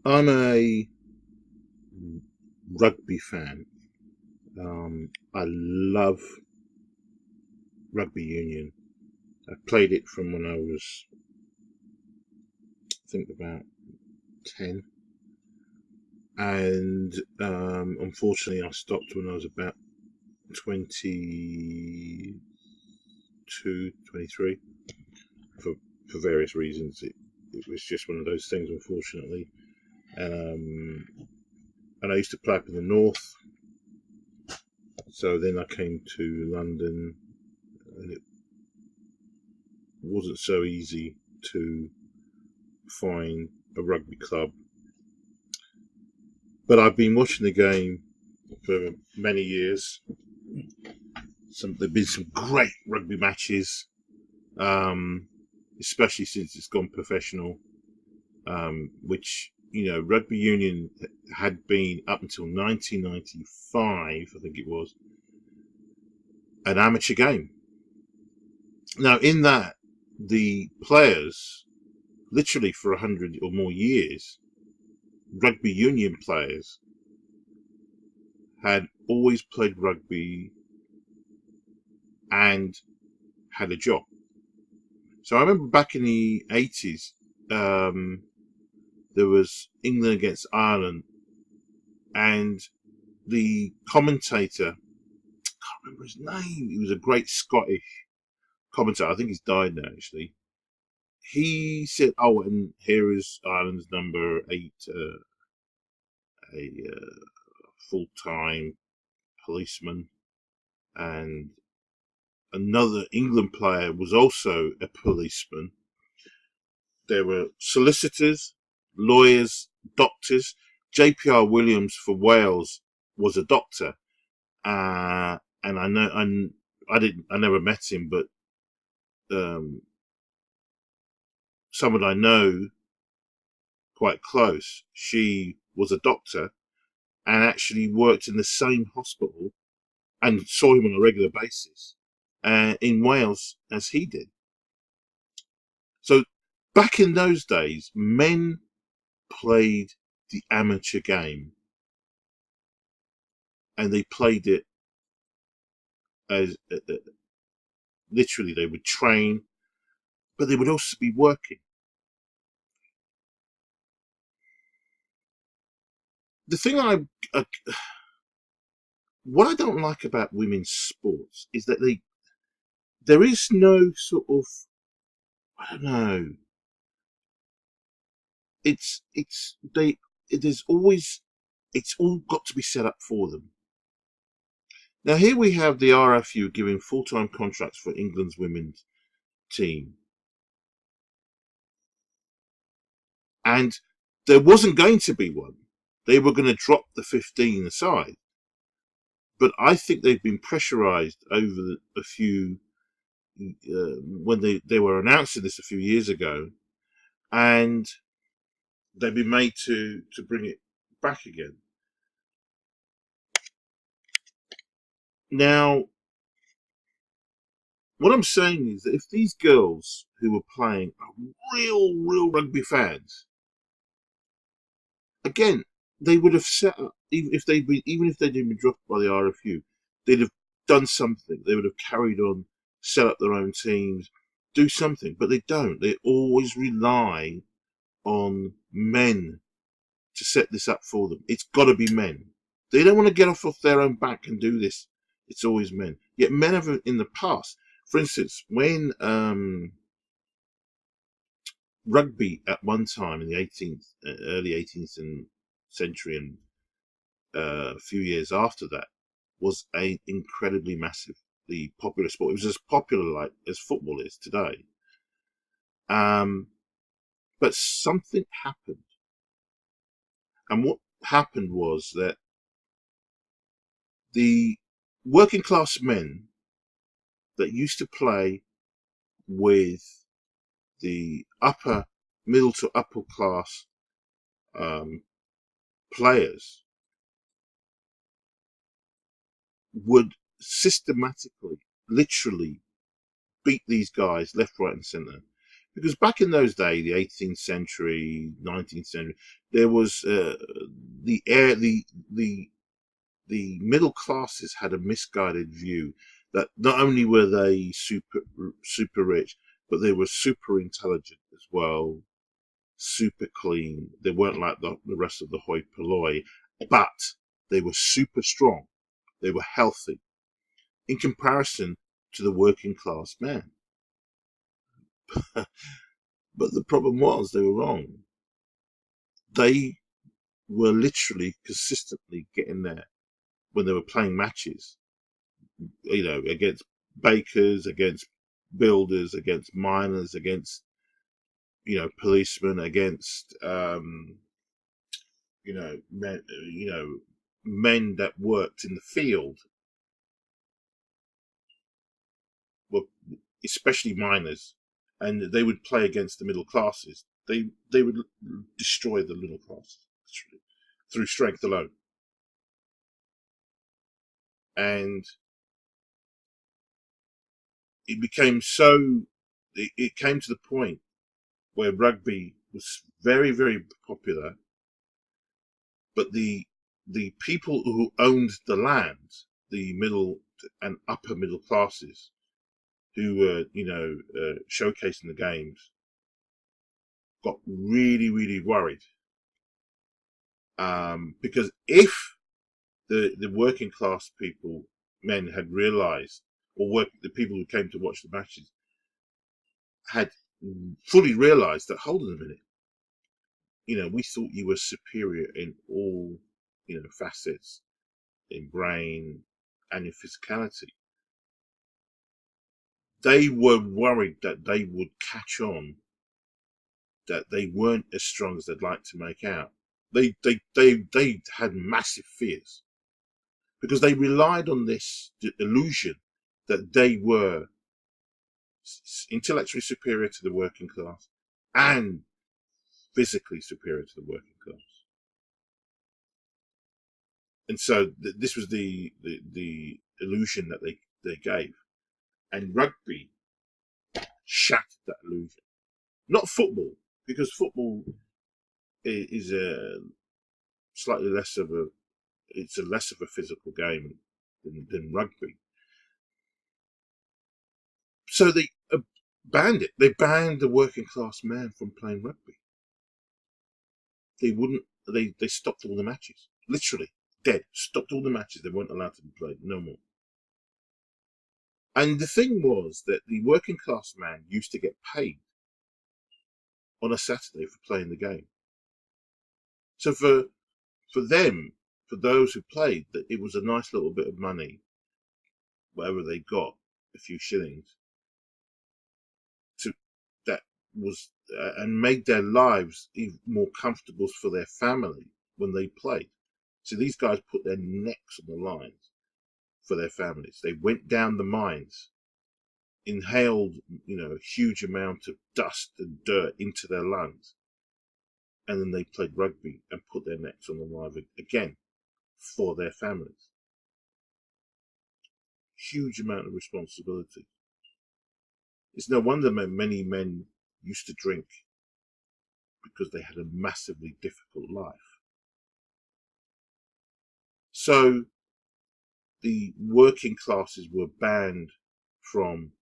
I'm a rugby fan. I love rugby union. I played it from when I was, I think, about 10. And unfortunately, I stopped when I was about 22, 23 for, for various reasons. It was just one of those things, unfortunately. Um, and I used to play up in the north. So then I came to London, and it wasn't so easy to find a rugby club. But I've been watching the game for many years. There've been some great rugby matches, um, especially since it's gone professional. Which rugby union had been up until 1995, I think it was, an amateur game. Now, in that, the players, literally for 100 or more years, rugby union players had always played rugby and had a job. So I remember back in the 80s, there was England against Ireland, and the commentator, I can't remember his name, he was a great Scottish commentator. I think he's died now, actually. He said, "Oh, and here is Ireland's number 8, a full-time policeman, and another England player was also a policeman. There were solicitors, lawyers, doctors. JPR Williams for Wales was a doctor, and I never met him, but um, someone I know quite close, she was a doctor and actually worked in the same hospital and saw him on a regular basis in Wales as he did. So back in those days, men played the amateur game, and they played it as literally they would train, but they would also be working. The thing what I don't like about women's sports is that there is no sort of, I don't know, there's always, it's all got to be set up for them. Now here we have the RFU giving full-time contracts for England's women's team, and there wasn't going to be one. They were going to drop the 15 aside, but I think they've been pressurised over a few when they were announcing this a few years ago, and they've been made to bring it back again. Now, what I'm saying is that if these girls who were playing are real rugby fans, again, they would have set up, even if they'd been dropped by the RFU, they'd have done something. They would have carried on, set up their own teams, do something, but they don't. They always rely on men to set this up for them. It's got to be men. They don't want to get off their own back and do this. It's always men. Yet men have in the past, for instance, when rugby at one time in the early 18th century and a few years after that was a incredibly massively popular sport. It was as popular like as football is today. Um, but something happened, and what happened was that the working class men that used to play with the upper middle to upper class um, players would systematically, literally beat these guys left, right, and centre. Because back in those days, the 18th century, 19th century, there was the air, the middle classes had a misguided view that not only were they super rich, but they were super intelligent as well, super clean. They weren't like the rest of the hoi polloi, but they were super strong. They were healthy in comparison to the working class man. But the problem was they were wrong. They were literally consistently getting there when they were playing matches, against bakers, against builders, against miners, against, policemen, against, men that worked in the field, were especially miners, and they would play against the middle classes. They would destroy the middle classes literally, through strength alone. And it came to the point where rugby was very, very popular, but the people who owned the land, the middle and upper middle classes, who were showcasing the games, got really, really worried, because if the working class men had realised, or the people who came to watch the matches had fully realised that, hold on a minute, we thought you were superior in all, facets, in brain and in physicality. They were worried that they would catch on, that they weren't as strong as they'd like to make out. They had massive fears because they relied on this illusion that they were intellectually superior to the working class and physically superior to the working class. And so this was the illusion that they gave, and rugby shattered that illusion. Not football, because football is a slightly less of a less of a physical game than rugby. So they banned it. They banned the working class man from playing rugby. They wouldn't. They stopped all the matches. Literally dead. Stopped all the matches. They weren't allowed to be played. No more. And the thing was that the working class man used to get paid on a Saturday for playing the game. So for them, for those who played, that it was a nice little bit of money, whatever they got, a few shillings, to that was and made their lives even more comfortable for their family when they played. So these guys put their necks on the lines for their families. They went down the mines, inhaled, a huge amount of dust and dirt into their lungs, and then they played rugby and put their necks on the line again for their families. Huge amount of responsibility. It's no wonder many men used to drink, because they had a massively difficult life. So the working classes were banned from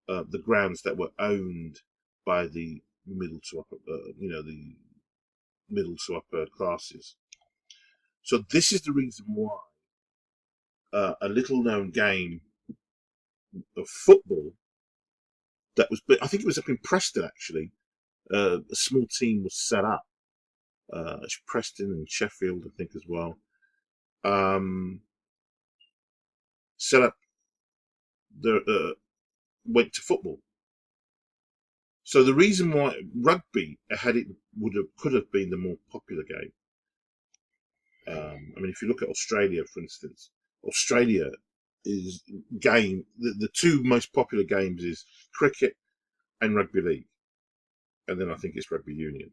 the grounds that were owned by the middle to upper, the middle to upper classes. So this is the reason why a little known game of football that was, I think it was up in Preston actually, a small team was set up, Preston and Sheffield I think as well, set up went to football. So the reason why rugby could have been the more popular game. I mean, if you look at Australia, for instance, Australia is the two most popular games is cricket and rugby league, and then I think it's rugby union.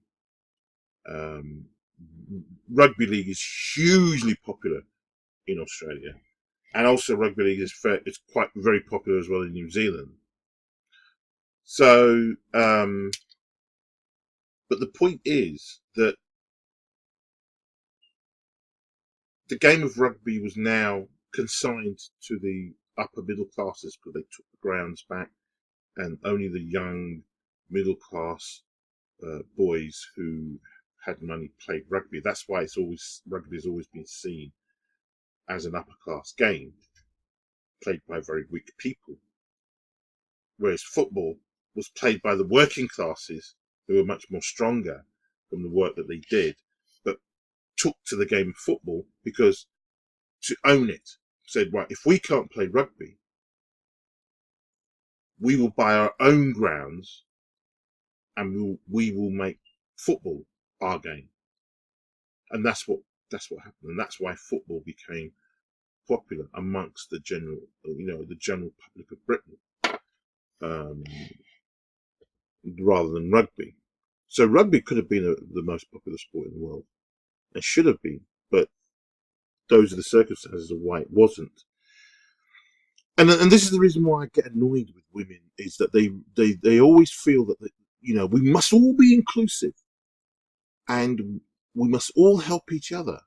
Rugby league is hugely popular in Australia, and also rugby league is very popular as well in New Zealand. So, but the point is that the game of rugby was now consigned to the upper middle classes because they took the grounds back, and only the young middle class boys who had money played rugby. That's why rugby has always been seen as an upper class game played by very weak people, whereas football was played by the working classes who were much more stronger from the work that they did, but took to the game of football because to own it, said, right, if we can't play rugby, we will buy our own grounds and we will make football our game. And that's what happened, and that's why football became popular amongst the general public of Britain, um, rather than rugby. So rugby could have been the most popular sport in the world, and should have been, but those are the circumstances of why it wasn't. And this is the reason why I get annoyed with women, is that they always feel that we must all be inclusive and we must all help each other.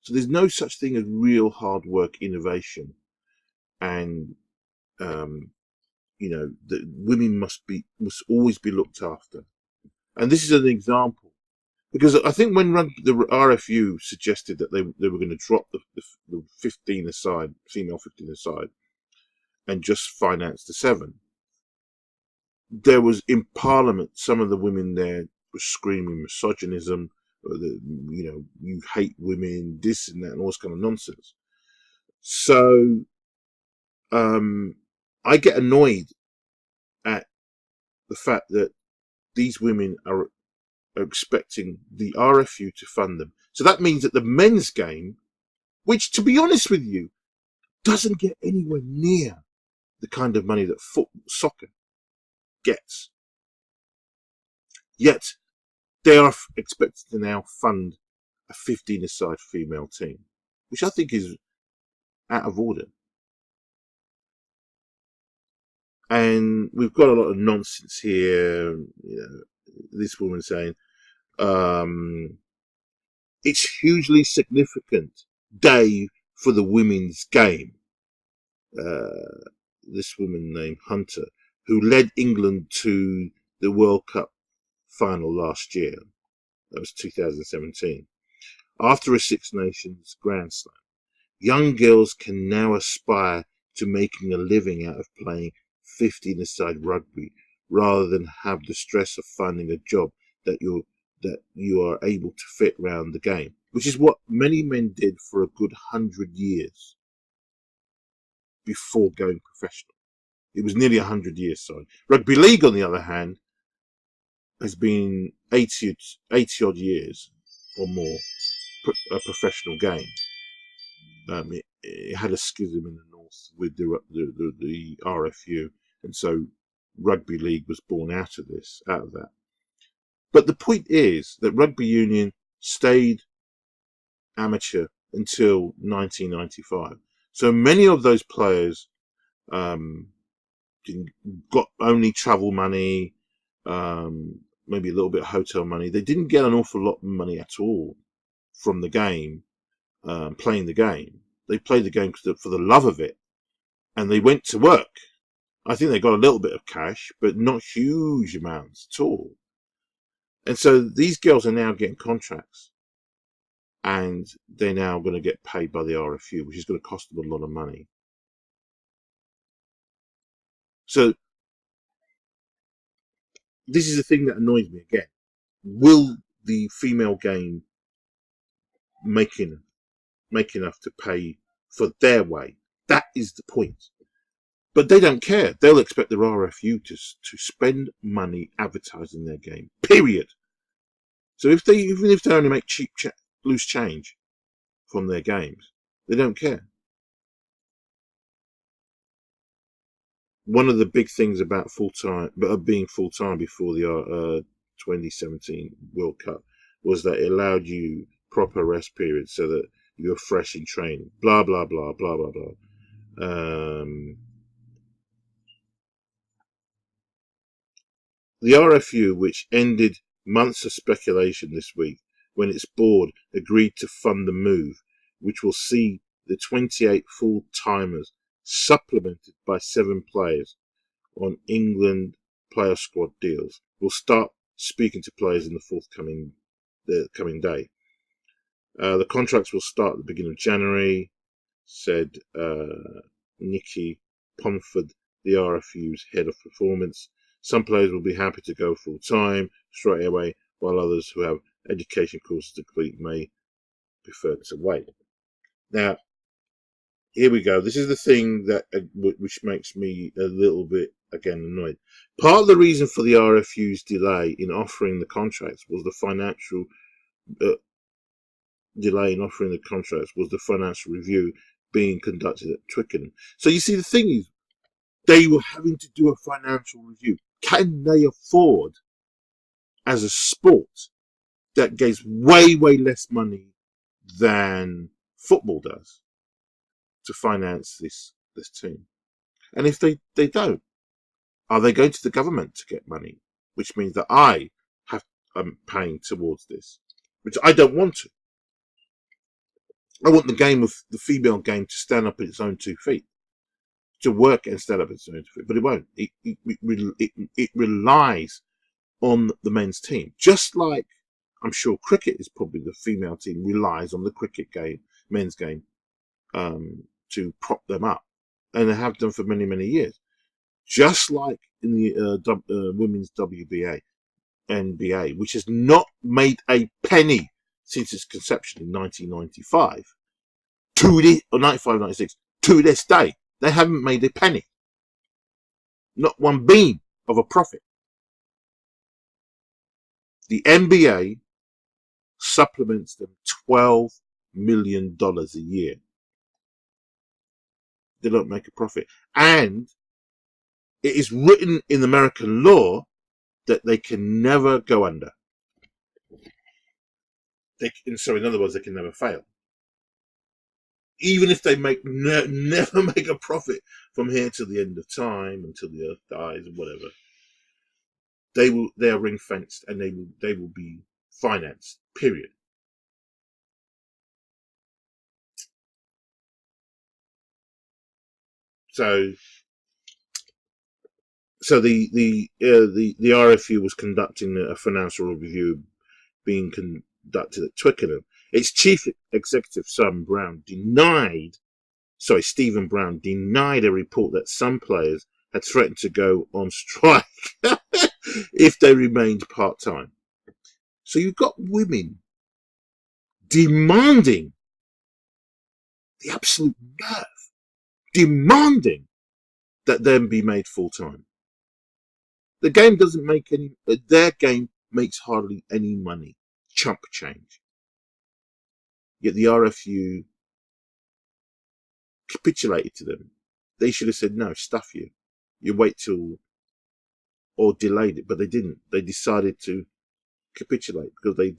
So there's no such thing as real hard work, innovation, and that women must always be looked after. And this is an example, because I think when the RFU suggested that they were going to drop the 15 aside, female 15 aside, and just finance the 7, there was in Parliament some of the women there were screaming misogynism, you hate women, this and that, and all this kind of nonsense. So I get annoyed at the fact that these women are expecting the RFU to fund them. So that means that the men's game, which, to be honest with you, doesn't get anywhere near the kind of money that soccer gets, yet they are expected to now fund a 15-a-side female team, which I think is out of order. And we've got a lot of nonsense here. This woman saying, it's hugely significant day for the women's game. This woman named Hunter, who led England to the World Cup final last year. That was 2017. After a Six Nations Grand Slam, young girls can now aspire to making a living out of playing 15-a-side rugby, rather than have the stress of finding a job that you are able to fit around the game, which is what many men did for a good 100 years before going professional. It was nearly 100 years, sorry. Rugby league, on the other hand, has been 80 odd years or more a professional game. It had a schism in the north with the RFU, and so rugby league was born out of that. But the point is that rugby union stayed amateur until 1995. So many of those players got only travel money, maybe a little bit of hotel money. They didn't get an awful lot of money at all from the game, playing the game. They played the game for the love of it, and they went to work. I think they got a little bit of cash, but not huge amounts at all. And so these girls are now getting contracts, and they're now going to get paid by the RFU, which is going to cost them a lot of money. So this is the thing that annoys me again. Will the female game make enough to pay for their way? That is the point. But they don't care. They'll expect their RFU to spend money advertising their game, period. So even if they only make loose change from their games, they don't care. One of the big things about being full-time before the 2017 World Cup was that it allowed you proper rest periods so that you're fresh in training. Blah, blah, blah, blah, blah, blah. The RFU, which ended months of speculation this week when its board agreed to fund the move, which will see the 28 full-timers supplemented by 7 players on England player squad deals, will start speaking to players in the coming day. The contracts will start at the beginning of January, said Nikki Pomford, the RFU's head of performance. Some players will be happy to go full time straight away, while others who have education courses to complete may prefer to wait. Now, here we go. This is the thing that which makes me a little bit, again, annoyed. Part of the reason for the RFU's delay in offering the contracts was the financial review being conducted at Twickenham. So you see, the thing is, they were having to do a financial review. Can they afford, as a sport that gets way, way less money than football does, to finance this team? And if they don't, are they going to the government to get money? Which means that I'm paying towards this, which I don't want to. I want the female game to stand up on its own 2 feet, to work and stand up on its own 2 feet, but it won't. It relies on the men's team, just like I'm sure cricket is probably the female team relies on the cricket game, men's game, to prop them up, and they have done for many, many years. Just like in the women's WBA, NBA, which has not made a penny since its conception in 1995, or 95, 96, to this day, they haven't made a penny. Not one bean of a profit. The NBA supplements them $12 million a year. They don't make a profit. And it is written in American law that they can never go under. In other words, they can never fail. Even if they never make a profit from here till the end of time, until the earth dies, or whatever, they are ring fenced, and they will be financed. Period. So the RFU was conducting a financial review being conducted at Twickenham. Its chief executive, Stephen Brown, denied a report that some players had threatened to go on strike if they remained part-time. So you've got women demanding, the absolute nerve, demanding that them be made full-time. The game doesn't make their game makes hardly any money, chump change. Yet the RFU capitulated to them. They should have said, no, stuff you. You wait till, or delayed it, but they didn't. They decided to capitulate because they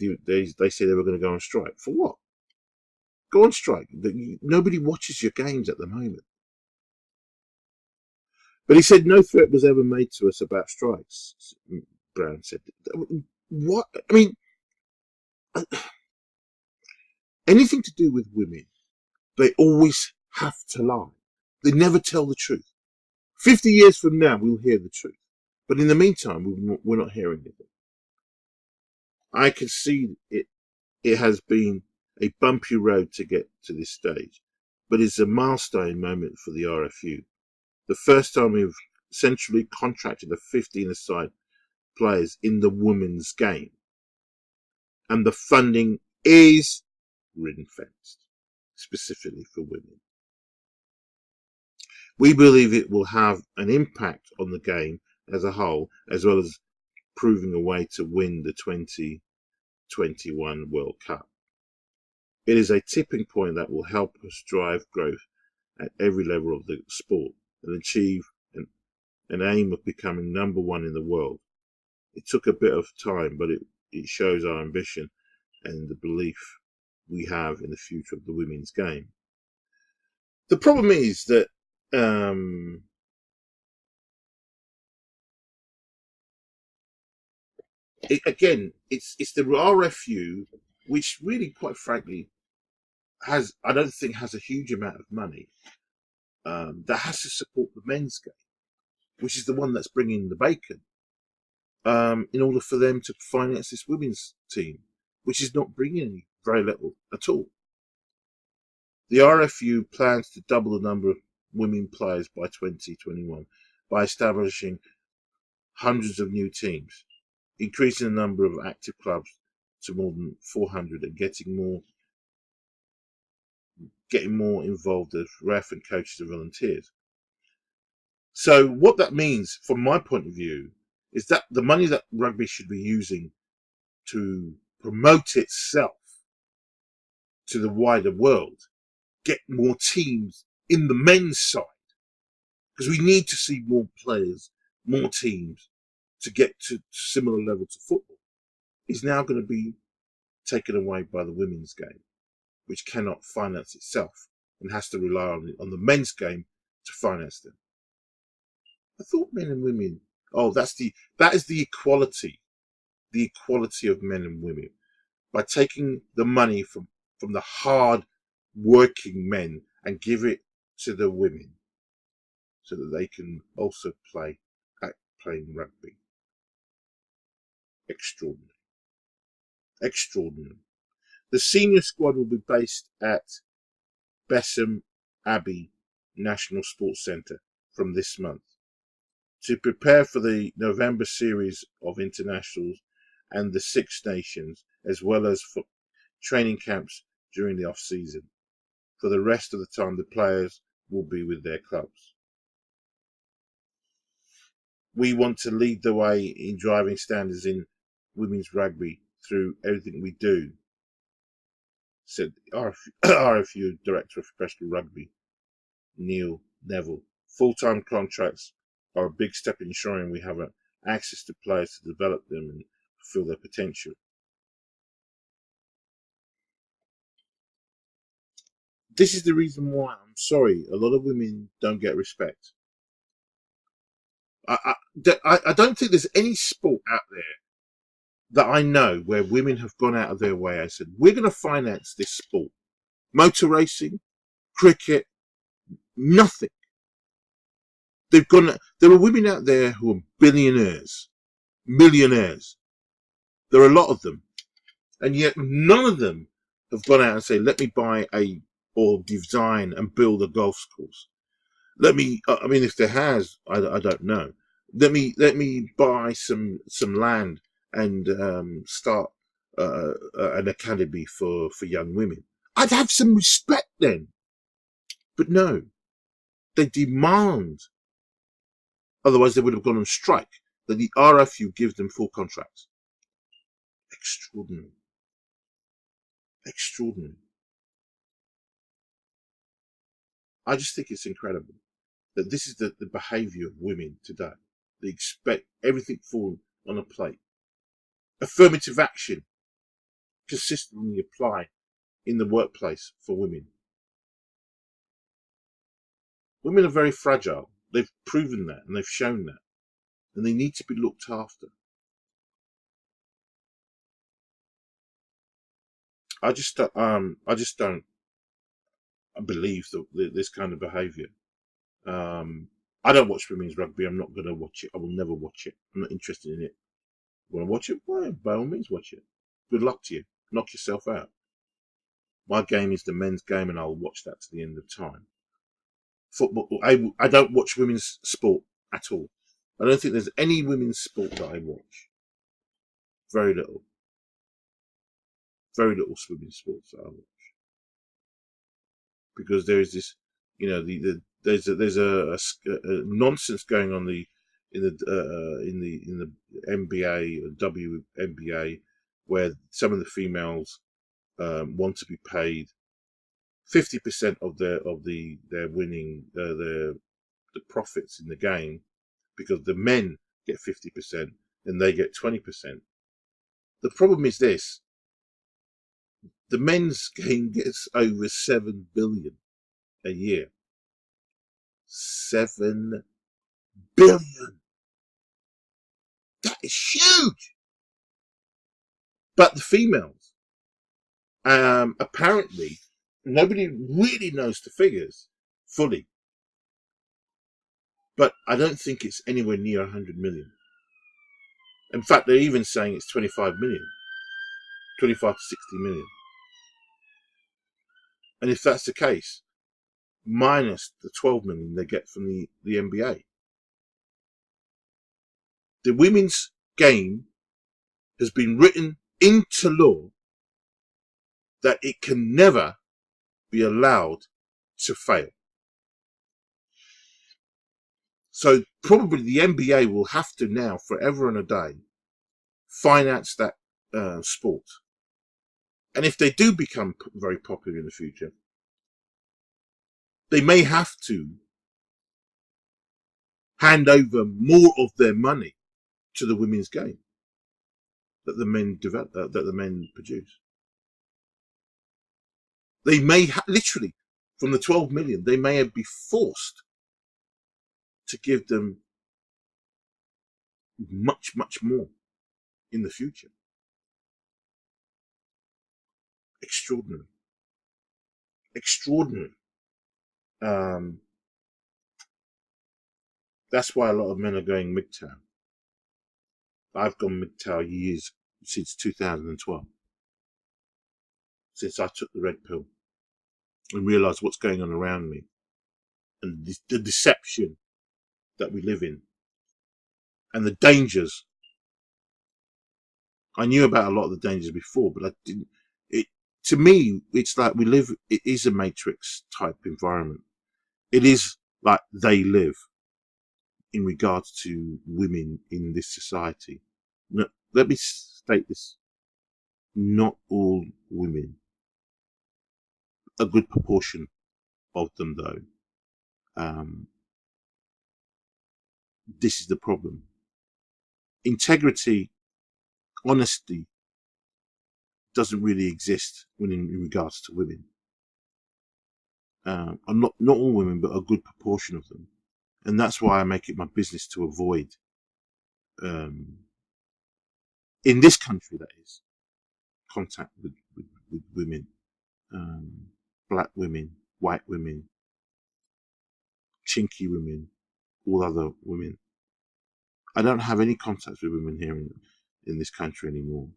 said they were going to go on strike. For what? Go on strike. Nobody watches your games at the moment. But he said no threat was ever made to us about strikes, Brown said. What? I mean, anything to do with women, they always have to lie. They never tell the truth. 50 years from now, we'll hear the truth. But in the meantime, we're not hearing anything. I can see it has been a bumpy road to get to this stage, but it's a milestone moment for the RFU. The first time we've centrally contracted a 15-a-side players in the women's game. And the funding is ring-fenced, specifically for women. We believe it will have an impact on the game as a whole, as well as proving a way to win the 2021 World Cup. It is a tipping point that will help us drive growth at every level of the sport and achieve an aim of becoming number one in the world. It took a bit of time, but it shows our ambition and the belief we have in the future of the women's game. The problem is that again, it's the RFU, which really, quite frankly, I don't think has a huge amount of money, that has to support the men's game, which is the one that's bringing the bacon, in order for them to finance this women's team, which is not bringing very little at all. The RFU plans to double the number of women players by 2021 by establishing hundreds of new teams, increasing the number of active clubs to more than 400, and getting more involved as ref and coaches and volunteers. So what that means, from my point of view, is that the money that rugby should be using to promote itself to the wider world, get more teams in the men's side, because we need to see more players, more teams to get to similar level to football, is now going to be taken away by the women's game, which cannot finance itself and has to rely on the men's game to finance them. I thought men and women, that is the equality of men and women, by taking the money from the hard working men and give it to the women so that they can also playing rugby. Extraordinary. Extraordinary. The senior squad will be based at Bessem Abbey National Sports Centre from this month, to prepare for the November series of internationals and the Six Nations, as well as for training camps during the off-season. For the rest of the time, the players will be with their clubs. We want to lead the way in driving standards in women's rugby through everything we do, said RFU Director of Professional Rugby, Neil Neville. Full-time contracts are a big step in ensuring we have access to players to develop them and fulfill their potential. This is the reason why, I'm sorry, a lot of women don't get respect. I don't think there's any sport out there that I know where women have gone out of their way and said, we're going to finance this sport. Motor racing, cricket, nothing. There are women out there who are billionaires, millionaires. There are a lot of them. And yet none of them have gone out and said, let me buy or design and build a golf course. If there has, I don't know. Let me buy some land and start an academy for young women. I'd have some respect then. But no, they demand, otherwise they would have gone on strike, that the RFU give them full contracts. Extraordinary. Extraordinary. I just think it's incredible that this is the behaviour of women today. They expect everything falling on a plate. Affirmative action consistently applied in the workplace for women. Women are very fragile. They've proven that and they've shown that. And they need to be looked after. I just don't believe this kind of behaviour. I don't watch women's rugby. I'm not going to watch it. I will never watch it. I'm not interested in it. You want to watch it? Well, by all means, watch it. Good luck to you. Knock yourself out. My game is the men's game, and I'll watch that to the end of time. Football. I don't watch women's sport at all. I don't think there's any women's sport that I watch. Very little. Very little women's sports that I watch. Because there is this, there's a nonsense going on in the NBA or WNBA, where some of the females want to be paid 50% of their winning the profits in the game, because the men get 50% and they get 20%. The problem is this: the men's game gets over 7 billion a year. 7 billion. That is huge. But the females, apparently, nobody really knows the figures fully, but I don't think it's anywhere near 100 million. In fact, they're even saying it's 25 million, 25 to 60 million. And if that's the case, minus the 12 million they get from the NBA, the women's game has been written into law that it can never be allowed to fail. So probably the NBA will have to now, forever and a day, finance that sport. And if they do become very popular in the future, they may have to hand over more of their money to the women's game that the men develop, that the men produce. They may literally, from the 12 million, they may be forced to give them much, much more in the future. Extraordinary. Extraordinary. That's why a lot of men are going MGTOW. I've gone MGTOW years, since 2012, since I took the red pill and realised what's going on around me and the deception that we live in and the dangers. I knew about a lot of the dangers before, but I didn't. To me, it's like it is a matrix type environment. It is like they live in regards to women in this society. Now, let me state this. Not all women. A good proportion of them, though. This is the problem. Integrity, honesty doesn't really exist in regards to women. And not all women, but a good proportion of them. And that's why I make it my business to avoid, in this country, that is, contact with women, black women, white women, chinky women, all other women. I don't have any contacts with women here in this country anymore.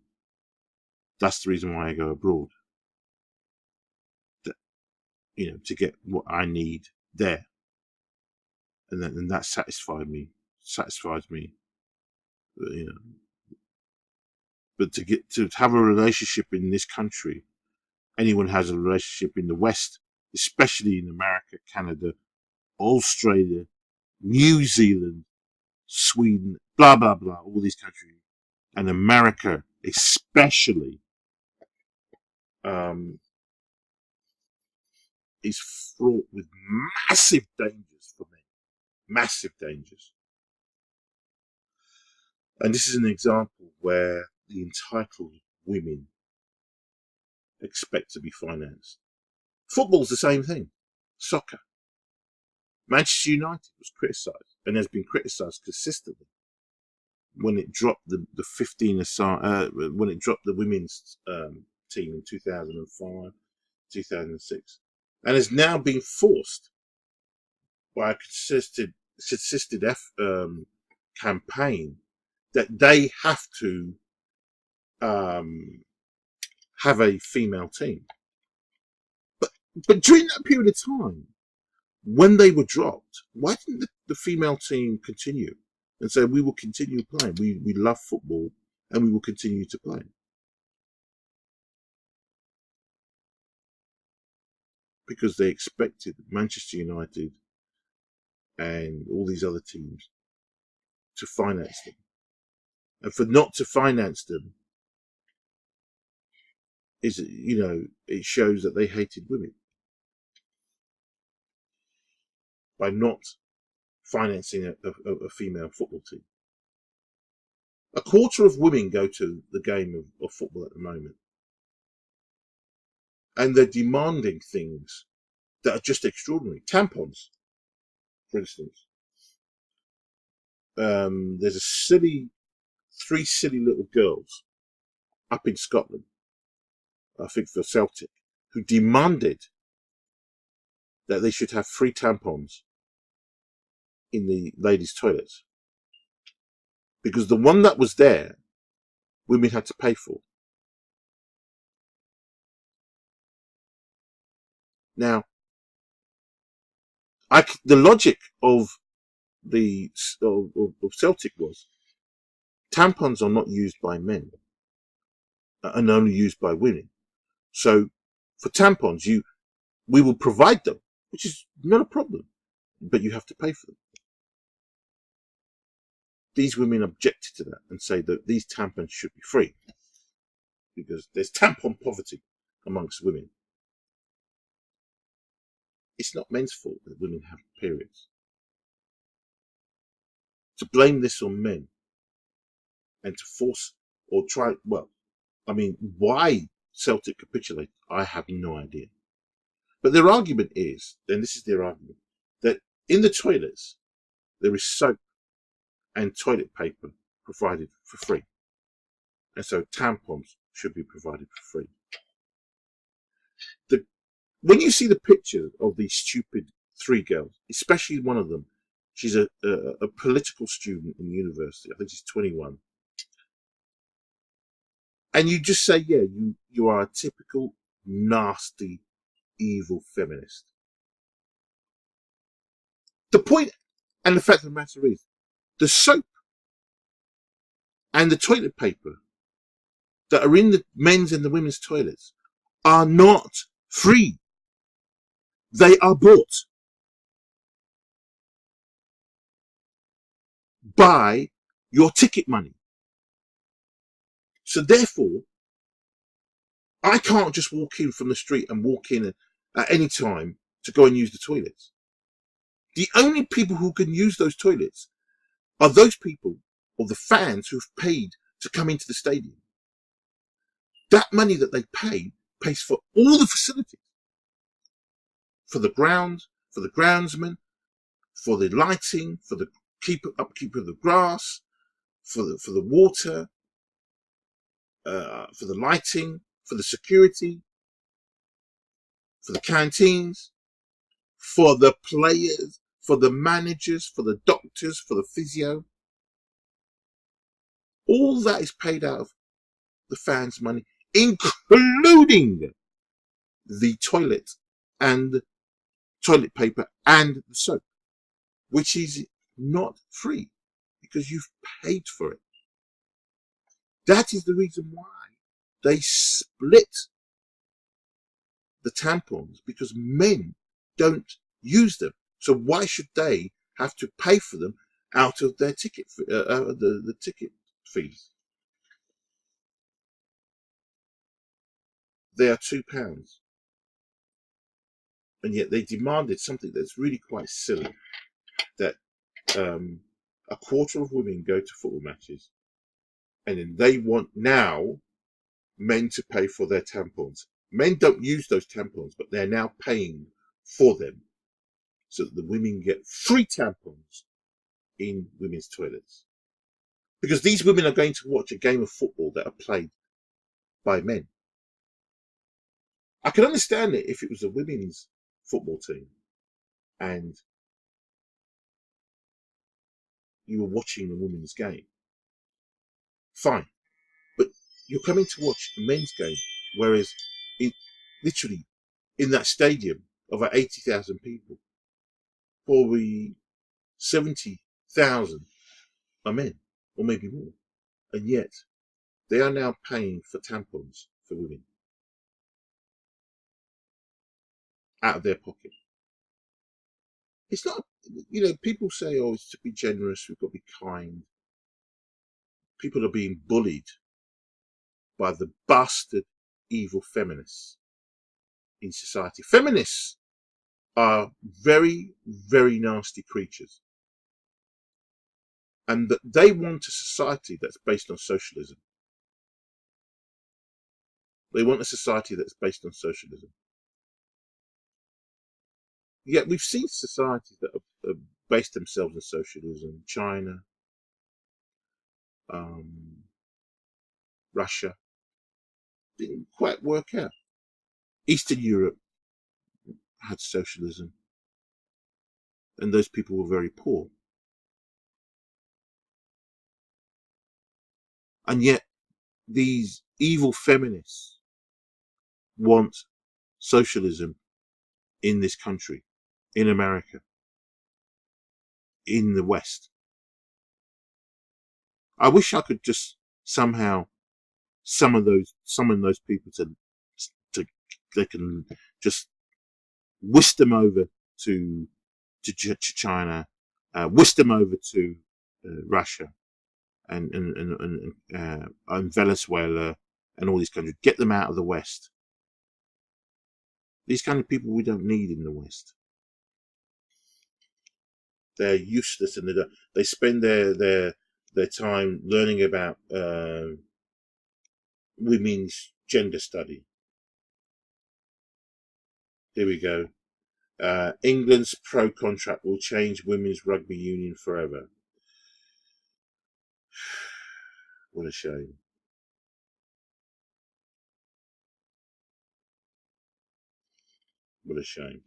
That's the reason why I go abroad. To get what I need there. And that satisfies me. But to have a relationship in this country, anyone has a relationship in the West, especially in America, Canada, Australia, New Zealand, Sweden, blah, blah, blah, all these countries, and America especially, is fraught with massive dangers for men. Massive dangers. And this is an example where the entitled women expect to be financed. Football's the same thing. Soccer. Manchester United was criticised and has been criticised consistently when it dropped the 15 aside, when it dropped the women's team in 2005, 2006, and has now been forced by a consistent campaign that they have to have a female team. But during that period of time, when they were dropped, why didn't the female team continue and say, we will continue playing? We love football and we will continue to play. Because they expected Manchester United and all these other teams to finance them. And for not to finance them is, it shows that they hated women by not financing a female football team. A quarter of women go to the game of football at the moment. And they're demanding things that are just extraordinary. Tampons, for instance. There's three silly little girls up in Scotland, I think for Celtic, who demanded that they should have free tampons in the ladies' toilets. Because the one that was there, women had to pay for. Now, the logic of of Celtic was tampons are not used by men and only used by women. So for tampons, we will provide them, which is not a problem, but you have to pay for them. These women objected to that and say that these tampons should be free because there's tampon poverty amongst women. It's not men's fault that women have periods. To blame this on men and to force or try, well, I mean, why Celtic capitulated, I have no idea. But their argument is, and this is their argument, that in the toilets there is soap and toilet paper provided for free. And so tampons should be provided for free. When you see the picture of these stupid three girls, especially one of them, she's a political student in university, I think she's 21, and you just say, yeah, you are a typical nasty, evil feminist. The point and the fact of the matter is, the soap and the toilet paper that are in the men's and the women's toilets are not free. They are bought by your ticket money. So therefore, I can't just walk in from the street and walk in at any time to go and use the toilets. The only people who can use those toilets are those people or the fans who've paid to come into the stadium. That money that they pay pays for all the facilities. For the ground, for the groundsman, for the lighting, for the upkeep of the grass, for the water, for the lighting, for the security, for the canteens, for the players, for the managers, for the doctors, for the physio. All that is paid out of the fans' money, including the toilet and toilet paper and the soap, which is not free because you've paid for it. That is the reason why they split the tampons, because men don't use them. So why should they have to pay for them out of their ticket, the ticket fees? They are £2, and yet they demanded something that's really quite silly, that a quarter of women go to football matches, and then they want now men to pay for their tampons. Men don't use those tampons, but they're now paying for them so that the women get free tampons in women's toilets. Because these women are going to watch a game of football that are played by men. I can understand it if it was a women's football team and you were watching a women's game. Fine. But you're coming to watch a men's game, whereas literally in that stadium of 80,000 people, probably 70,000 are men, or maybe more. And yet they are now paying for tampons for women out of their pocket. It's not, people say, oh, it's to be generous, we've got to be kind. People are being bullied by the bastard, evil feminists in society. Feminists are very, very nasty creatures. And that they want a society that's based on socialism. They want a society that's based on socialism. Yet we've seen societies that have based themselves on socialism. China, Russia, didn't quite work out. Eastern Europe had socialism, and those people were very poor. And yet these evil feminists want socialism in this country, in America, in the West. I wish I could just somehow summon those people to they can just whisk them over to China, whisk them over to Russia and Venezuela and all these countries. Get them out of the West. These kind of people we don't need in the West. They're useless, and they spend their time learning about women's gender study. Here we go. England's pro contract will change women's rugby union forever. What a shame. What a shame.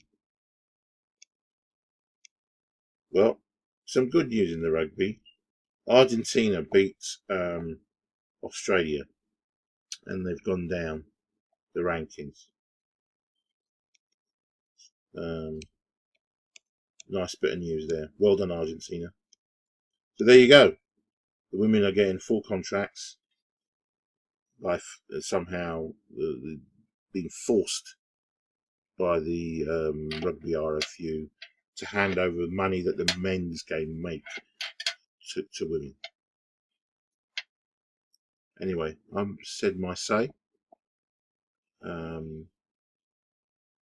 Well, some good news in the rugby. Argentina beat Australia, and they've gone down the rankings. Nice bit of news there. Well done, Argentina. So there you go. The women are getting full contracts by somehow being forced by the rugby RFU to hand over money that the men's game make to women. Anyway, I've said my say.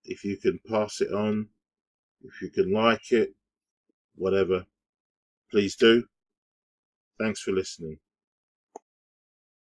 If you can pass it on, if you can like it, whatever, please do. Thanks for listening.